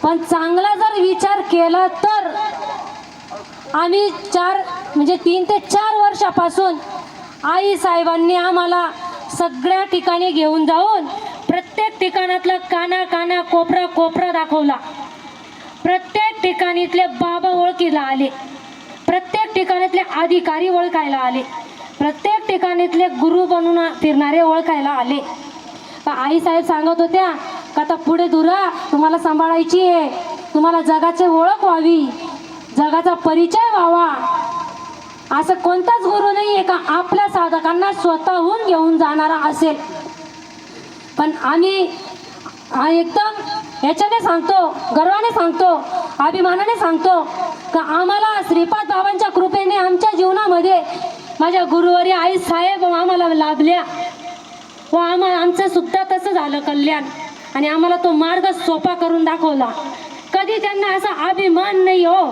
पण चांगला जर विचार केला तर आम्ही 3 ते 4 वर्षापासून आई साहेबांनी आम्हाला सगळ्या ठिकाणी घेऊन जाऊन प्रत्येक ठिकाणातला काना कोपरा दाखवला. प्रत्येक ठिकाणीतले बाबा ओळखीला आले, प्रत्येक ठिकाणातले अधिकारी ओळखायला आले, प्रत्येक ठिकाणीतले गुरु बनून फिरणारे ओळखायला आले. आई साहेब सांगत होत्या का आता पुढे दुरा तुम्हाला सांभाळायची आहे, तुम्हाला जगाची ओळख व्हावी, जगाचा परिचय व्हावा. असं कोणताच गुरु नाही आहे का आपल्या साधकांना स्वतःहून घेऊन जाणारा असेल. पण आम्ही एकदम ह्याच्याने सांगतो, गर्वाने सांगतो, अभिमानाने सांगतो का आम्हाला श्रीपाद बाबांच्या कृपेने आमच्या जीवनामध्ये माझ्या गुरुवारी आई साहेब आम्हाला लाभल्या व आमचं सुद्धा तसं झालं कल्याण. आणि आम्हाला तो मार्ग सोपा करून दाखवला. कधी त्यांना असा अभिमान नाही हो.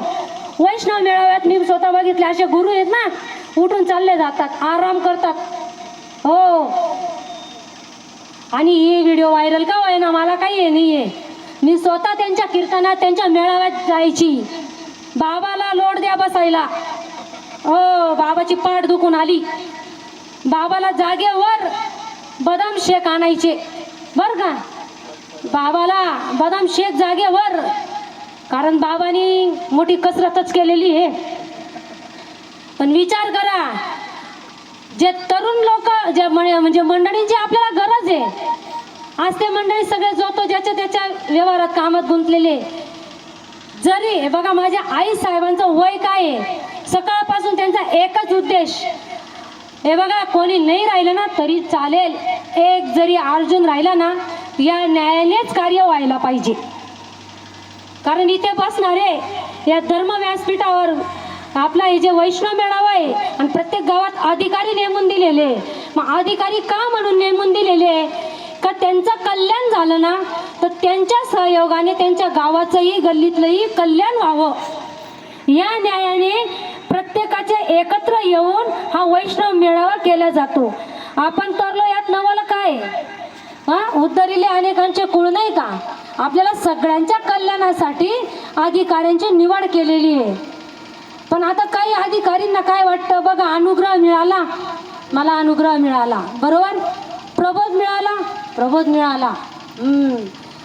वैष्णव मेळाव्यात मी स्वतः बघितले असे गुरु आहेत ना, उठून चालले जातात, आराम करतात हो. आणि ही व्हिडिओ व्हायरल का होईना मला काही हे नाही आहे. मी स्वतः त्यांच्या कीर्तनात त्यांच्या मेळाव्यात जायची. बाबाला लोट द्या बसायला हो, बाबाची पाठ दुखून आली, बाबाला जागेवर बदाम शेक आणायचे बर का, बाबाला बदाम शेक जागेवर, कारण बाबांनी मोठी कसरतच केलेली आहे. पण विचार करा, जे तरुण लोक जे म्हणजे मंडळींची आपल्याला गरज आहे, आज ते मंडळी सगळे जो तो ज्याच्या त्याच्या व्यवहारात कामात गुंतलेले. जरी बघा माझ्या आई साहेबांचं वय काय आहे, सकाळपासून त्यांचा एकच उद्देश, हे बघा कोणी नाही राहिलं ना तरी चालेल, एक जरी अर्जुन राहिला ना या न्यायानेच कार्य व्हायला पाहिजे. कारण इथे बसणारे या धर्म व्यासपीठावर आपला हे जे वैष्णव मेळावा आहे आणि प्रत्येक गावात अधिकारी नेमून दिलेले. मग अधिकारी का म्हणून नेमून दिलेले का त्यांचं कल्याण झालं ना तर त्यांच्या सहयोगाने त्यांच्या गावाचंही गल्लीतलंही कल्याण व्हावं. या न्यायाने प्रत्येकाचे एकत्र येऊन हा वैष्णव मेळावा केला जातो. आपण तरलो यात नवल काय उद्धरिले अनेकांचे कुळ नाही का. आपल्याला सगळ्यांच्या कल्याणासाठी अधिकाऱ्यांची निवड केलेली आहे. पण आता काही अधिकारींना काय वाटतं बघा, अनुग्रह मिळाला, मला अनुग्रह मिळाला, बरोबर, प्रबोध मिळाला, प्रबोध मिळाला.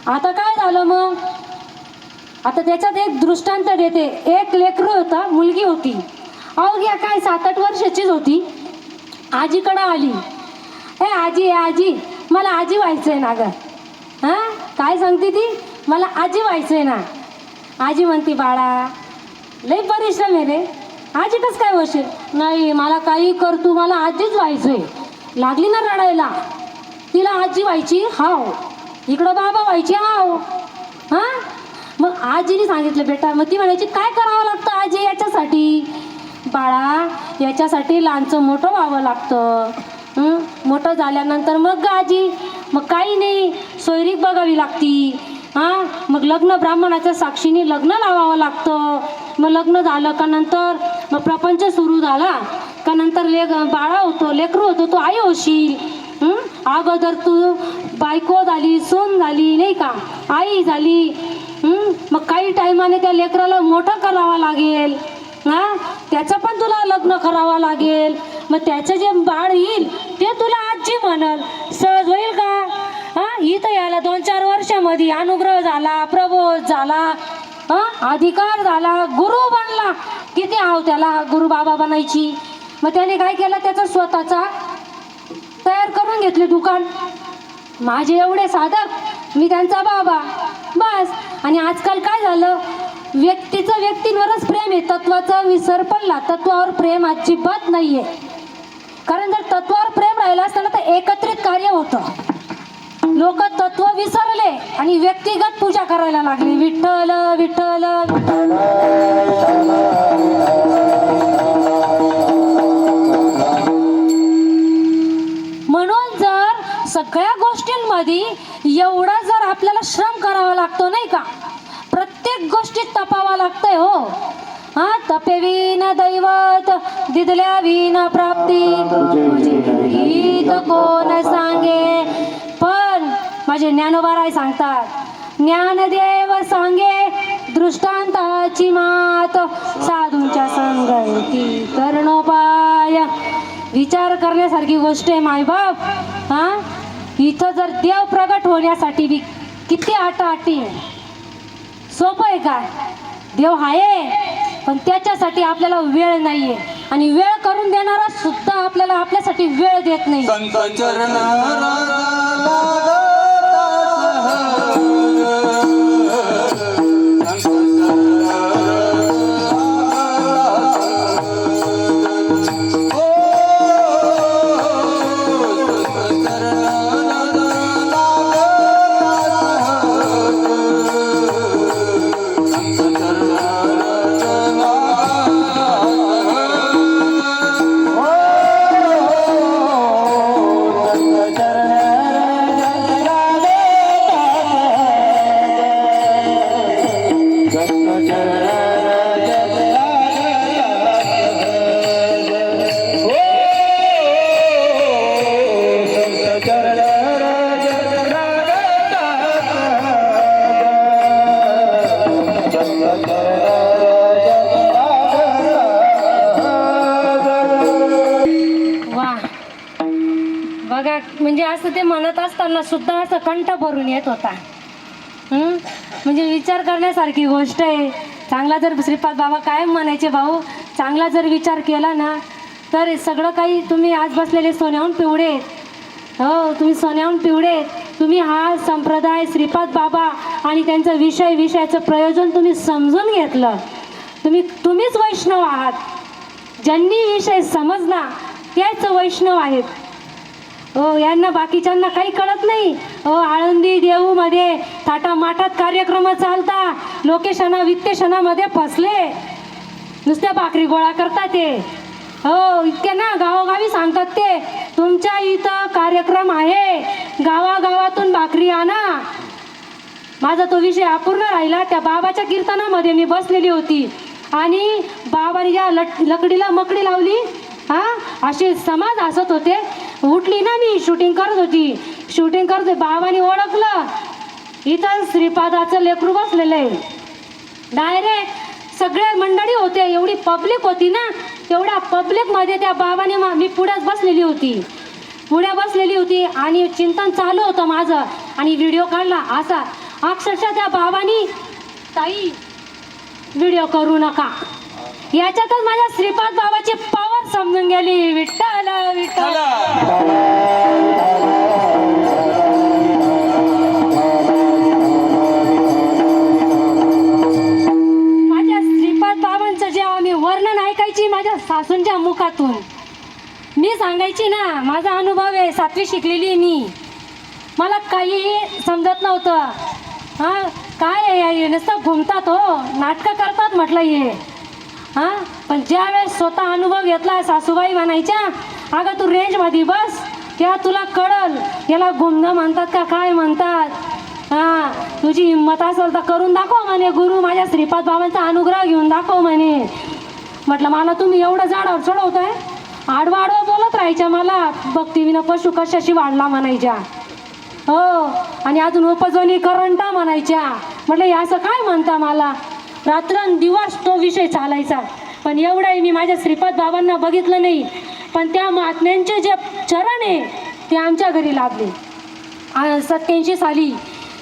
आता काय झालं मग, आता त्याच्यात एक दृष्टांत देते. एक लेकरू होता, मुलगी होती, अवघ्या काय 7-8 वर्षाचीच होती. आजीकडं आली, ए आजी आजी मला आजी व्हायचंय ना ग. काय सांगते ती, मला आजी व्हायचंय ना. आजी म्हणते बाळा लई परिश्रम आहे रे, आजी कसं काय होशील. नाही मला काही कर तू, मला आजीच व्हायचंय. लागली ना रडायला, तिला आजी व्हायची हाव, इकडं बाबा व्हायची हाव. मग आजीने सांगितलं बेटा, मग ती म्हणायची काय करावं लागतं आजी याच्यासाठी. बाळा याच्यासाठी लहानचं मोठं व्हावं लागतं. मोठं झाल्यानंतर मग आजी, मग काही नाही सोयरीक बघावी लागती. मग लग्न ब्राह्मणाच्या साक्षीने लग्न लावावं लागतं. मग लग्न झालं का नंतर मग प्रपंच सुरू झाला का नंतर बाळा होतो, लेकरू होतो, तो आई होशील. अगोदर तू बायको झाली, सून झाली नाही का, आई झाली. मग काही टायमाने त्या लेकराला मोठं करावं लागेल, त्याचं पण तुला लग्न करावं लागेल. मग त्याचं जे बाळ येईल ते तुला आजी म्हणल, सहज होईल का. इथं याला 2-4 वर्षामध्ये अनुग्रह झाला, प्रबोध झाला, अधिकार झाला, गुरु बनला. किती आव त्याला गुरु बाबा बनायची. मग त्याने काय केलं, त्याचा स्वतःचा तयार करून घेतले दुकान. माझे एवढे साधक, मी त्यांचा बाबा बस. आणि आजकाल काय झालं, व्यक्तीचं व्यक्तींवरच प्रेम आहे, तत्वाचा विसर पडला. तत्वावर प्रेम अजिबात नाहीये. कारण जर तत्वावर प्रेम राहिलं असतं तर एकत्रित कार्य होतं. लोक तत्व विसरले आणि व्यक्तिगत पूजा करायला लागले. विठ्ठल विठ्ठल विठ्ठल. म्हणून जर सगळ्या गोष्टींमध्ये एवढा जर आपल्याला श्रम करावा लागतो नाही का, प्रत्येक गोष्टीत तपावा लागतंय हो. तपे विन दैवत दिदल्या विन प्राप्ती, गीत कोण सांगे. पण माझे ज्ञानोबा राय सांगतात, ज्ञानदेव सांगे दृष्टांताची मात, साधूंच्या संगती करणोपाय. विचार करण्यासारखी गोष्ट आहे मायबाप. हा, इथं जर देव प्रगट होण्यासाठी बी किती आटाआटी आहे. सोपं आहे का? देव आहे, पण त्याच्यासाठी आपल्याला वेळ नाहीये, आणि वेळ करून देणारा सुद्धा आपल्याला आपल्यासाठी वेळ देत नाही. बघा, म्हणजे असं ते म्हणत असताना सुद्धा असं कंठ भरून येत होता. म्हणजे विचार करण्यासारखी गोष्ट आहे. चांगला जर श्रीपाद बाबा कायम म्हणायचे, भाऊ चांगला जर विचार केला ना तर सगळं काही, तुम्ही आज बसलेले सोन्याहून पिवळे, हो तुम्ही सोन्याहून पिवळे, तुम्ही हा संप्रदाय श्रीपाद बाबा आणि त्यांचा विषयाचं प्रयोजन तुम्ही समजून घेतलं. तुम्हीच वैष्णव आहात. ज्यांनी विषय समजला त्याच वैष्णव आहेत. हो, यांना बाकीच्यांना काही कळत नाही. हो, आळंदी देऊमध्ये थाटामाटात कार्यक्रम चालता, लोकेशना वित्तेशनामध्ये फसले, नुसत्या भाकरी गोळा करतात ते. हो, इतके ना गावोगावी सांगतात ते, तुमच्या इथं कार्यक्रम आहे, गावागावातून भाकरी आणा. माझा तो विषय अपूर्ण राहिला. त्या बाबाच्या कीर्तनामध्ये मी बसलेली होती आणि बाबाने ज्या लकडीला मकडी लावली, हा असे समाज हसत होते. उठली ना, मी शूटिंग करत होते, बाबाने ओळखलं इथं श्रीपादाचं लेकरू बसलेलं आहे. डायरेक्ट सगळे मंडळी होते, एवढी पब्लिक होती ना, तेवढ्या पब्लिकमध्ये त्या बाबाने, मी पुढे बसलेली होती आणि चिंतन चालू होतं माझं, आणि व्हिडिओ काढला असा. अक्षरशः त्या बाबांनी, ताई व्हिडिओ करू नका, याच्यातच माझ्या श्रीपाद बाबाची पॉवर समजून गेली. विठ्ठल विठ्ठल. माझ्या श्रीपाद बाबांचं जेव्हा मी वर्णन ऐकायची माझ्या सासूंच्या मुखातून, मी सांगायची ना, माझा अनुभव आहे, 7वी शिकलेली आहे मी, मला काही समजत नव्हतं. हां, काय आहे नुसतं घुमतात, हो नाटकं करतात म्हटलं हे. हां, पण ज्या वेळेस स्वतः अनुभव घेतला, सासूबाई म्हणायच्या, अगं तू रेंजमध्ये बस, तेव्हा तुला कळल याला घुमणं म्हणतात का काय म्हणतात. हां, तुझी हिंमत असेल तर करून दाखव म्हणे, गुरु माझ्या श्रीपाद बाबांचा अनुग्रह घेऊन दाखव म्हणे. म्हटलं मला तुम्ही एवढं झाडावर चढवताय, आडवाडवं बोलत राहायच्या, मला भक्तीविना पशु कशाशी वाढला म्हणायच्या. हो, आणि अजून उपजवणी करंटा म्हणायच्या. म्हटलं हे असं काय म्हणता, मला रात्रंदिवस तो विषय चालायचा. पण एवढंही मी माझ्या श्रीपाद बाबांना बघितलं नाही, पण त्या महात्म्यांचे जे चरण आहे ते आमच्या घरी लाभले. 87 साली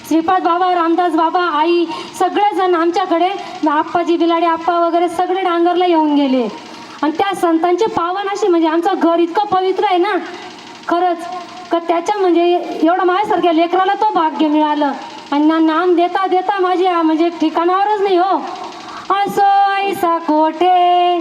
श्रीपाद बाबा, रामदास बाबा, आई सगळेजण आमच्याकडे, आप्पाजी बिलाडे आप्पा वगैरे सगळे डांगरला येऊन गेले. आणि त्या संतांचे पावन अशी, म्हणजे आमचं घर इतकं पवित्र आहे ना खरंच, का त्याच्या म्हणजे एवढं माझ्यासारख्या लेकराला तो भाग्य मिळालं. आणि नाम देता देता माझी म्हणजे ठिकाणावरच नाही. हो, असो ऐसा कोठे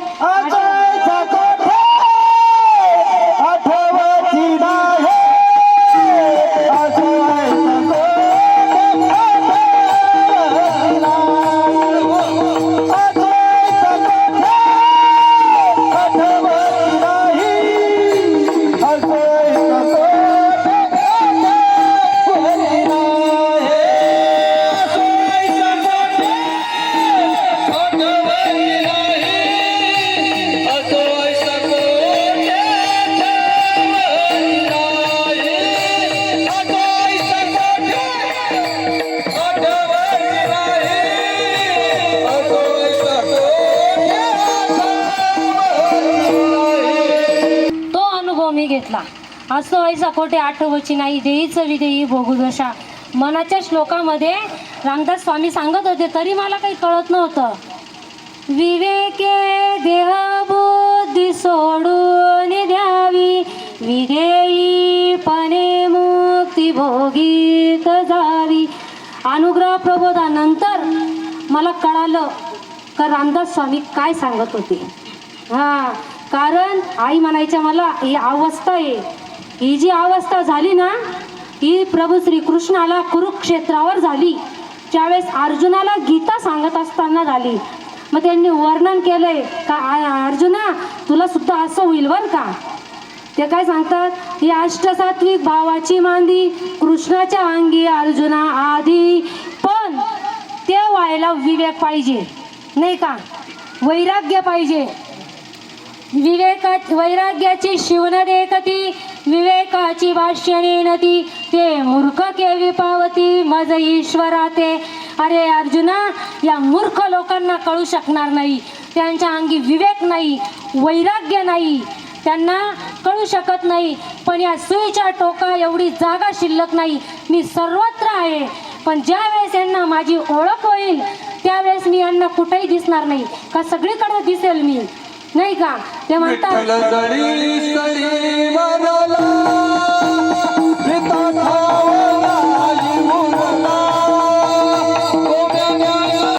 घेतला. असो ऐसा कोठे आठवची नाही, देईचं विदेई भोगू दशा. मनाच्या श्लोकामध्ये रामदास स्वामी सांगत होते, तरी मला काही कळत नव्हतं. विवेके देहबुद्धी सोडून द्यावी, विधेयीपणे मुक्ती भोगीत जावी. अनुग्रह प्रबोधानंतर मला कळालं का रामदास स्वामी काय सांगत होते. कारण आई म्हणायच्या मला ही अवस्था आहे, ही जी अवस्था झाली ना ही प्रभू श्रीकृष्णाला कुरुक्षेत्रावर झाली, त्यावेळेस अर्जुनाला गीता सांगत असताना झाली. मग त्यांनी वर्णन केलंय का अर्जुना तुला सुद्धा असं होईल बरं का. ते काय सांगतात, ही अष्टसात्विक भावाची मांदी कृष्णाच्या अंगी अर्जुना आधी, पण ते व्हायला विवेक पाहिजे नाही का, वैराग्य पाहिजे. वैराग्याची शिवण देखती, विवेकाची भाष्य नेनती, ते मूर्ख केवी पावती मज ईश्वरा ते. अरे अर्जुना, या मूर्ख लोकांना कळू शकणार नाही, त्यांच्या अंगी विवेक नाही, वैराग्य नाही, त्यांना कळू शकत नाही. पण या सुईच्या टोका एवढी जागा शिल्लक नाही, मी सर्वत्र आहे. पण ज्या वेळेस यांना माझी ओळख होईल त्यावेळेस मी यांना कुठेही दिसणार नाही का, सगळीकडे दिसेल मी नाही का. ते म्हणतात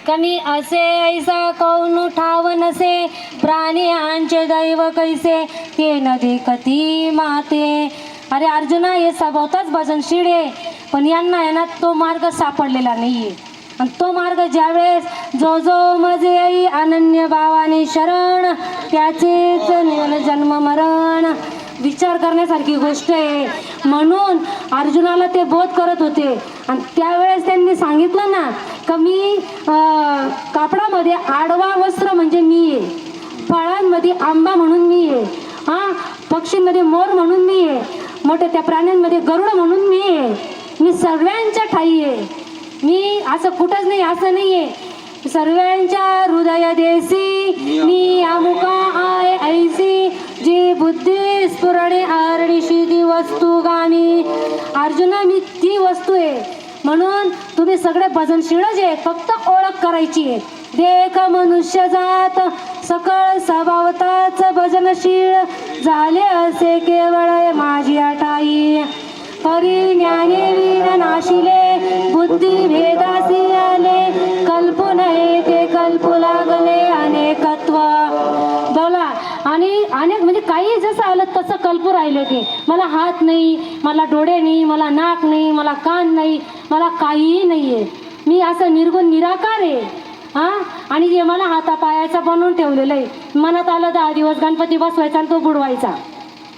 कमी असे ऐसा कौन ठाव नसे, प्राण्यांचे दैव कैसे ते न देखती माते. अरे अर्जुना, हे स्वभावताच भजनशील आहे, पण यांना आहे ना तो मार्ग सापडलेला नाहीये. आणि तो मार्ग ज्यावेळेस जो जो मजे येई अनन्य भावाने शरण, त्याचेच जन्म मरण. विचार करण्यासारखी गोष्ट आहे. म्हणून अर्जुनाला ते बोध करत होते. आणि त्यावेळेस त्यांनी सांगितलं ना का मी कापडामध्ये आडवा वस्त्र म्हणजे मी आहे, फळांमध्ये आंबा म्हणून मी आहे, पक्षींमध्ये मोर म्हणून मी आहे, मोठ्या त्या प्राण्यांमध्ये गरुड म्हणून मी आहे. मी सर्वांच्या ठाई आहे, मी असं कुठंच नाही असं नाही आहे. सर्वांच्या हृदय देसी मी अमुका आहे ऐसी, जी बुद्धी स्फुरणे आरणीशी ती वस्तू गामी. अर्जुना, मी ती वस्तू आहे. म्हणून तुम्ही सगळे भजनशीलच आहे, फक्त ओळख करायची आहे. देख मनुष्य जात सकळ स्वभावताच भजनशील, झाले असे केवळ माझी आठाई. परी ज्ञाने वीर नाशिले, बुद्धी भेदासी आले, कल्पू नये ते कल्पू लागले अनेकत्व. बोला, आणि अनेक म्हणजे काही जसं आलं तसं कल्पू राहिले ते. मला हात नाही, मला डोळे नाही, मला नाक नाही, मला कान नाही, मला काहीही नाही आहे. मी असं निर्गुण निराकार आहे. आणि जे मला हातापायाचा बनवून ठेवलेलं आहे. मनात आलं 10 दिवस गणपती बसवायचा आणि तो बुडवायचा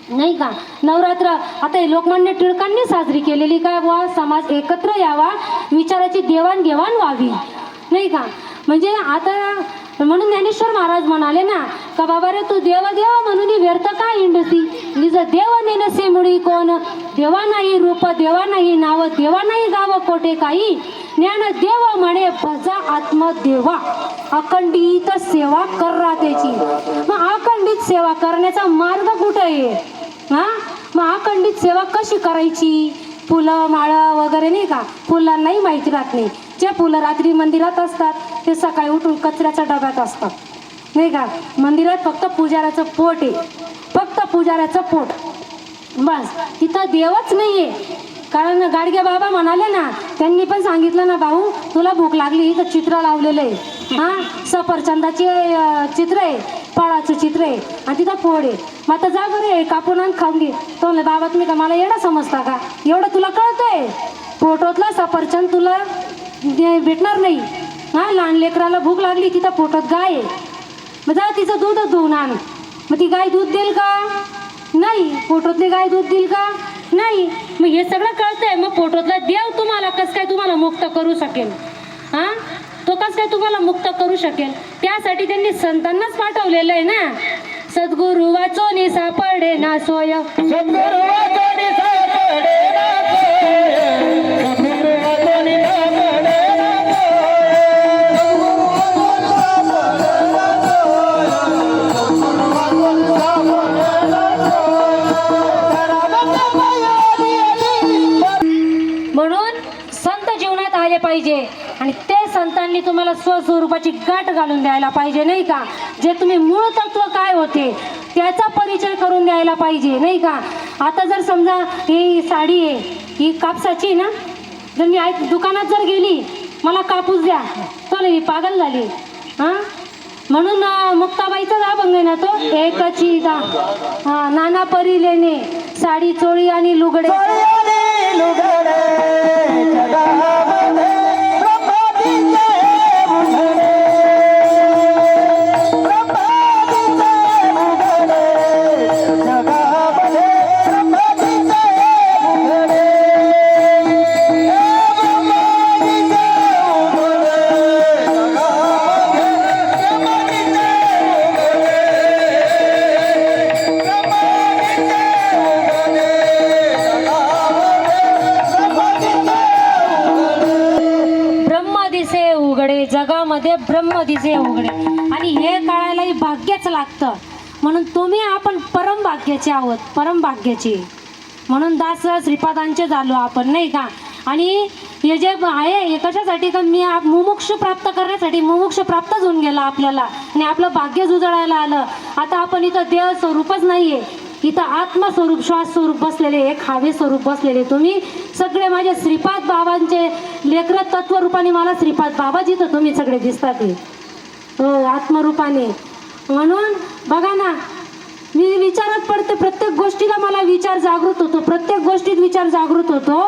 नाही का. नवरात्र आता हे लोकमान्य टिळकांनी साजरी केलेली काय वा, समाज एकत्र यावा, विचाराची देवाणघेवाण व्हावी नाही का. म्हणजे आता म्हणून ज्ञानेश्वर महाराज म्हणाले ना का बाबा रे, तू देव देव म्हणून व्यर्थ का हिंडसी, निज देव नेनसे मुळी कोण, देवा नाही रूप देवा नाही नाव, देवा नाही गाव कोठे काही, ज्ञान देव म्हणे भजा आत्मदेवा, अखंडित सेवा करा त्याची. मग अखंडित सेवा करण्याचा मार्ग कुठे आहे. मग अखंडित सेवा कशी करायची. फुलं माळं वगैरे नाही का, फुलांनाही माहिती राहत नाही. जे फुलं रात्री मंदिरात असतात ते सकाळी उठून कचऱ्याच्या डब्यात असतात नाही का. मंदिरात फक्त पुजाऱ्याचं पोट आहे, फक्त पुजाऱ्याचं पोट बस, तिथं देवच नाही आहे. कारण गाडगे बाबा म्हणाले ना, त्यांनी पण सांगितलं ना, भाऊ तुला भूक लागली तर चित्र लावलेलं आहे, सफरचंदाचे चित्र आहे, फळाचं चित्र आहे आणि तिथं फोड आहे. मग आता जा बरे कापून आणि खाऊन घे. तो म्हणले, बाबा तुम्ही का मला एवढा समजता का, एवढं तुला कळतंय. फोटोतला सफरचंद तुला भेटणार नाही. लहान लेकराला भूक लागली, तिथं फोटोत गाय आहे, मग जा तिचं दूध धुवून आण. मग ती गाय दूध देईल का, नाही. फोटोतली गाय दूध देईल का, नाही. मग हे सगळं कळतंय. मग फोटोतला देव तुम्हाला कसं काय तुम्हाला मुक्त करू शकेल. तो कसं काय तुम्हाला मुक्त करू शकेल. त्यासाठी त्यांनी संतांनाच पाठवलेलं आहे ना. सद्गुरु वाचोनी सापडे ना सोय, सद्गुरु वाचोनी सापडे ना सोय, सद्गुरु वाचोनी सापडे ना सोय, सद्गुरु वाचोनी सापडे ना सोय. पाहिजे आणि ते संतांनी तुम्हाला स्वस्वरूपाची गाठ घालून द्यायला पाहिजे नाही का. जे तुम्ही मूळ तत्व काय होते त्याचा परिचय करून द्यायला पाहिजे नाही का. आता जर समजा ही साडी आहे ही कापसाची ना, जर मी दुकानात जर गेली मला कापूस द्या चल ही पागल झाली हां. म्हणून मुक्ताबाईचाच अभंग आहे ना तो, एकची नाना परी लेणे साडी चोळी आणि लुगडे. जगामध्ये ब्रह्म दिसे उघडे आणि हे कळायलाही भाग्यच लागतं. म्हणून तुम्ही आपण परम भाग्याचे आहोत, परम भाग्याचे. म्हणून दास श्रीपादांचे झालो आपण नाही का. आणि हे जे आहे हे कशासाठी तर मी मुमुक्ष प्राप्त करण्यासाठी, मुमुक्ष प्राप्तच होऊन गेला आपल्याला आणि आपलं भाग्य उजळायला आलं. आता आपण इथं देह स्वरूपच नाही आहे, इथं आत्मस्वरूप श्वास स्वरूप बसलेले, एक हवे स्वरूप बसलेले तुम्ही सगळे माझे श्रीपाद बाबांचे लेकर तत्वरूपाने. मला श्रीपाद बाबा जिथं तुम्ही सगळे दिसतात हो आत्मरूपाने. म्हणून बघा ना मी विचारात पडते, प्रत्येक गोष्टीला मला विचार जागृत होतो, प्रत्येक गोष्टीत विचार जागृत होतो.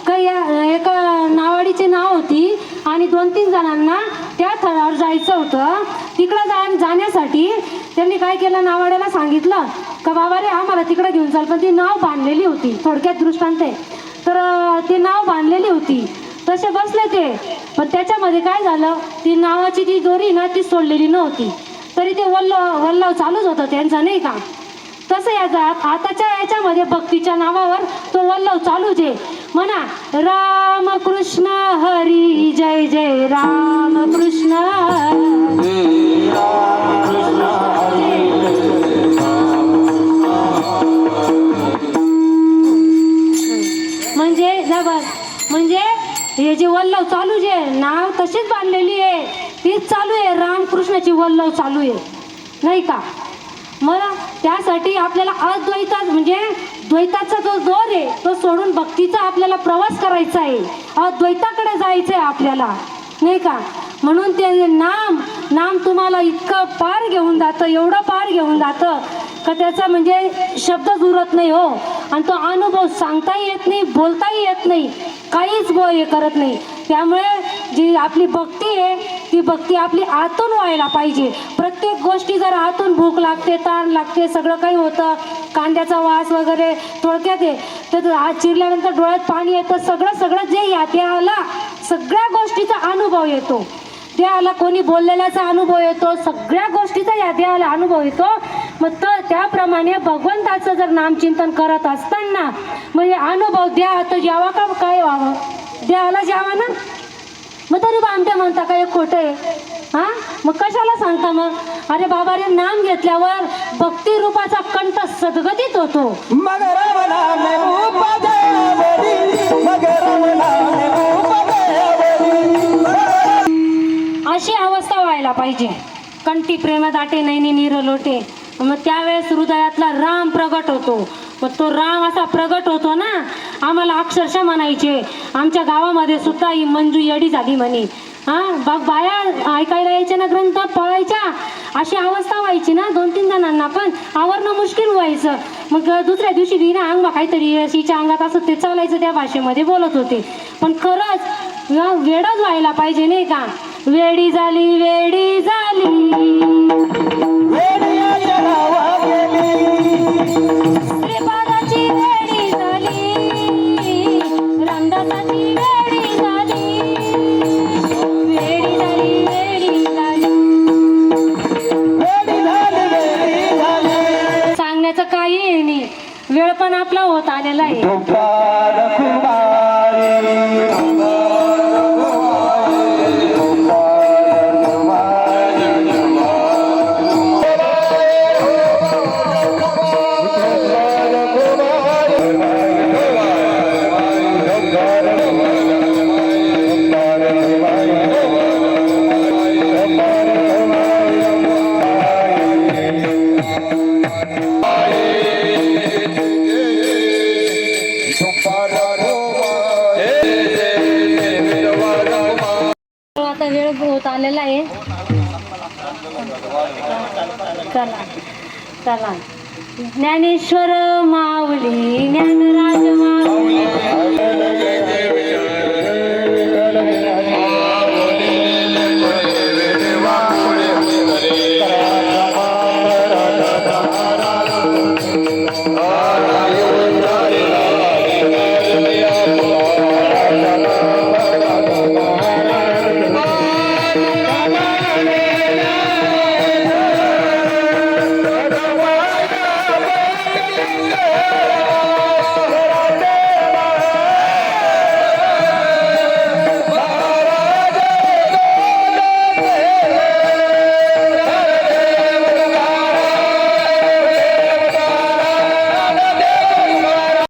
काही एक नावाडीची नाव होती आणि 2-3 जणांना त्या थरावर जायचं होतं. तिकडं जाण्यासाठी त्यांनी काय केलं, नावाड्याला सांगितलं का बाबा रे आम्हाला तिकडं घेऊन चाल. पण ती नाव बांधलेली होती, थोडक्यात दृष्टांत आहे तर ती नाव बांधलेली होती. तसे बसले ते, पण त्याच्यामध्ये काय झालं, ती नावाची जी दोरी ना ती सोडलेली नव्हती, तरी ते वल्लव चालूच होतं त्यांचं नाही का. तसं आताच्या याच्यामध्ये भक्तीच्या नावावर तो वल्लव चालूच आहे. म्हणा राम कृष्ण हरी जय जय राम कृष्ण म्हणजे हे जे वल्लव चालू जे नाव तशीच बांधलेली आहे तीच चालू आहे, रामकृष्णाची वल्लव चालू आहे नाही का. मला त्यासाठी आपल्याला अद्वैतात म्हणजे द्वैताचा जो दोर आहे तो सोडून भक्तीचा आपल्याला प्रवास करायचा आहे, अद्वैताकडे जायचं आहे आपल्याला नाही का. म्हणून ते नाम तुम्हाला इतकं पार घेऊन जातं, एवढं पार घेऊन जातं का त्याचा म्हणजे शब्दच उरत नाही हो. आणि तो अनुभव सांगताही येत नाही, बोलताही येत नाही, काहीच हे करत नाही. त्यामुळे जी आपली भक्ती आहे ती भक्ती आपली आतून व्हायला पाहिजे. प्रत्येक गोष्टी जर आतून भूक लागते, ताण लागते, सगळं काही होतं, कांद्याचा वास वगैरे थोडक्यात आहे तर आज चिरल्यानंतर डोळ्यात पाणी येतं, सगळं जे या देहाला सगळ्या गोष्टीचा अनुभव येतो. देहाला कोणी बोललेल्याचा अनुभव येतो, सगळ्या गोष्टीचा या देहाला अनुभव येतो. मग तर त्याप्रमाणे भगवंताचं जर नामचिंतन करत असताना म्हणजे अनुभव द्या तर यावा का काय व्हावं, देहाला जावा ना. मग तरी बामट्या म्हणता काय खोटं आहे हां, मग कशाला सांगता मग. अरे बाबा रे नाम घेतल्यावर भक्ती रूपाचा कंठ सद्गतीत होतो. अशी अवस्था व्हायला पाहिजे. कंठी प्रेम दाटे नैनी नीर लोटे. मग त्यावेळेस हृदयातला राम प्रगट होतो. मग तो राम असा प्रगट होतो ना, आम्हाला अक्षरशः म्हणायचे आमच्या गावामध्ये सुद्धा ही मंजू येडी झाली म्हणे हां. बाया ऐकायला यायच्या ना, ग्रंथ पळायच्या, अशी अवस्था व्हायची ना 2-3 जणांना. पण आवरणं मुश्किल व्हायचं. मग दुसऱ्या दिवशी विना अंग काहीतरी हिच्या अंगात असं ते चालायचं, त्या भाषेमध्ये बोलत होते. पण खरंच वेडच व्हायला पाहिजे नाही का. वेडी झाली वेडी झाली श्रीपादाची वेडी झाली, रामदासाची वेडी झाली, वेडी झाली वेडी झाली. सांगण्याचं काही नाही, वेळ पण आपला होत आलेला आहे. होत आलेला आहे. चला चला. ज्ञानेश्वर माऊली ज्ञानराज माऊली